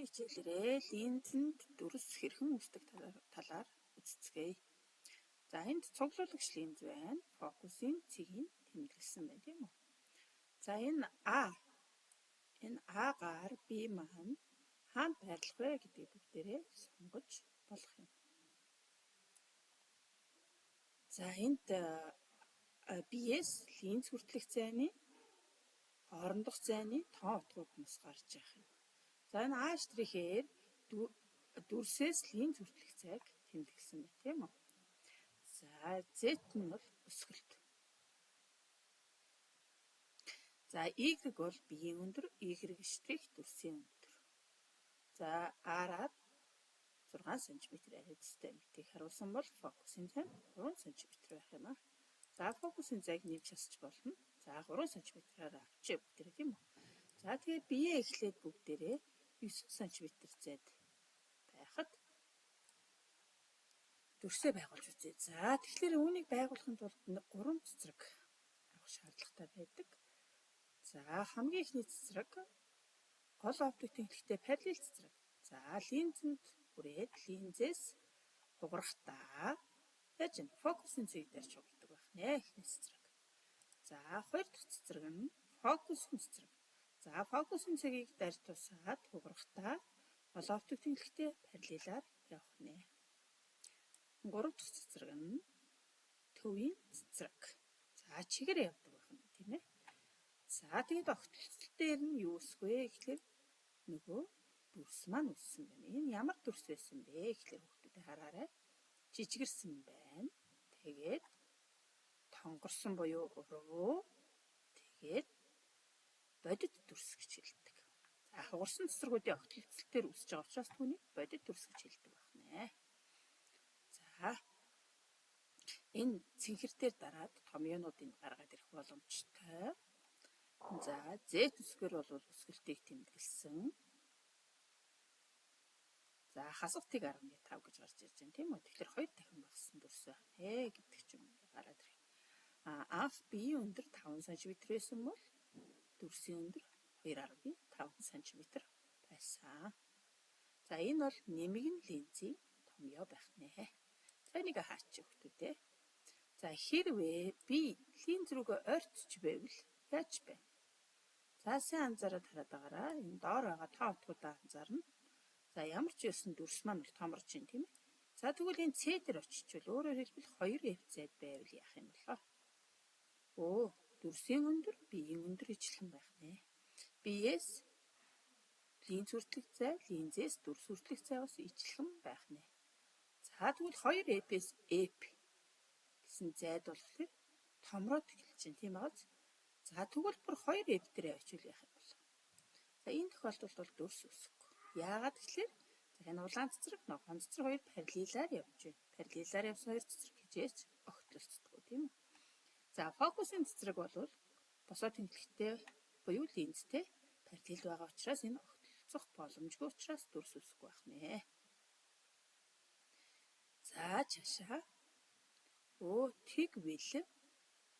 хичээлээрээ линзэнд дүрс хэрхэн үүсдэг талаар үзцгээе. За энд цуглуулагч линз байна. Фокусын цэгийг тэмдэглэсэн байна тийм үү? За энэ А-гаар B маань хаана байрлах вэ гэдгийг бүгдээрээ сонгож болох юм. За энд B-с линз хүртэлх зайны хоорондох зайны тоон утгууд нас гарч байгаа юм. За энэ А'-ээр дүрсээс линз хүртэлх зайг тэмдэглэсэн байна тийм үү? За Z нь бол өсгөлт. За Y бол B-ийн өндөр, Y' дүрсийн өндөр. За R-аар 6 см арайцтай мэтийг харуулсан бол фокусын зай 3 см байх юм аа. За фокусын зайг нэмж хасч болно. За 3 см-аар авчээ бүгдээрээ тийм үү? За тэгээд бие эхлээд бүгдээрээ 9 см зайд байхад дүрсээ байгуулж үзье. За тэгэхээр үүнийг байгуулахын тулд 3 цэцрэг авах шаардлагатай байдаг. За хамгийн ихний цэцрэг гол оптик тэнхлэгтэй параллел цэцрэг. За линзэнд хүрээд линзээс хугарахтаа яаж вэ? Фокусын цэг дээр чугардаг байх нэ ихний цэцрэг. За хоёр дахь цэцрэг нь фокусын цэцрэг. За фокусын цэгийг дарж тусаад хугарахтаа гол оптик тэнхлэгтэй параллелаар явах нэ. Гурав дахь цэцрэг нь төвийн цэцрэг. За чигээр явдаг байх юм тийм ээ. За тэгээд огтлцол дээр нь юу үсэх вэ гэхээр нөгөө дүрс маань үссэн байна. Энэ ямар дүрс байсан бэ гэхээр хүүхдүүд хараарай. Жижигэрсэн байна. Тэгээд тонгорсон буюу уруу. Тэгээд бодит дүрс гэж хэлдэг. За хугарсан цэцрэгүүдийн огтлцол дээр үсэж байгаа учраас түүнийг бодит дүрс гэж хэлдэг байх нэ. За энэ цэнхэр дээр дараад том юунуудыг гаргаад ирэх боломжтой. За Z үсгээр бол өсгөлтийг тэмдэглэсэн. За хасагтыг 15 гэж гарч ирж байна тийм үү? Тэгэхээр 2 дахин багассан дүрс байна гэдэг ч юм гараад ирэх. Анх B өндөр 5 см байсан бол дүрсийн өндөр 2.5 см байсан. За энэ бол нэмэгэн линзийн томьёо байх нэ. За энийг хаачих хүүхдүүдээ. За хэрвээ B линз рүүгээ ойртож байвал яаж бэ? За сайн анзаараад хараад байгаараа. Энэ доор байгаа тоо утгуудаа анзаарна. За ямар ч байсан дүрс маань томорч байна тийм ээ. За тэгвэл энэ C дээр очичвал өөрөөр хэлбэл 2F зайд байвал яах юм болоо? Дүрсийн өндөр B-ийн өндөр ижилхэн байх нэ. B-с линз хүртэлх зай, линзээс дүрс хүртэлх зайгаас ижилхэн байх нэ. За тэгвэл 2F-с F гэсэн зайд болохоор томроод эхэлж байна тийм байгааз. За тэгвэл бүр 2F дээр очивол яах юм бол? За энэ тохиолдолд бол дүрс үсэхгүй. Яагаад гэвэл энэ улаан цэцрэг, ногоон цэцрэг хоёр параллелаар явж байна. Параллелаар явсан хоёр цэцрэг хизээч огтлцдаггүй тийм үү? За фокусын цэцрэг бол босоо тэнхлэгтэй буюу линзтэй параллел байгаа учраас энэ огтлцох боломжгүй учраас дүрс үсэхгүй байх нэ. За чашаа. Тэгвэл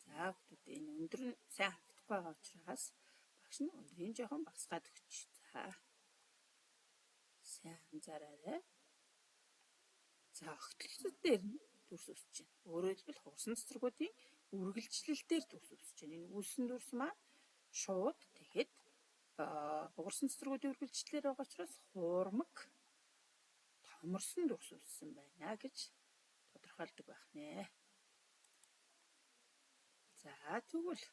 за хүүхдүүд энэ өндөр нь сайн харагдахгүй байгаа учраас багш нь өндрийг жоохон багасгаад өгч. За сайн анзаараарай. За огтлцол дээр нь дүрс үсэж байна. Өөрөөр хэлбэл хугарсан цэцрэгүүдийн үргэлжлэл дээр дүрс үсэж байна. Энэ үлсэн дүрс маань шууд тэгэхэд хугарсан цэцрэгүүдийн үргэлжлэлээр байгаа учраас хуурмаг томорсон дүрс үссэн байна гэж тодорхойлдог байх нэ. За тэгвэл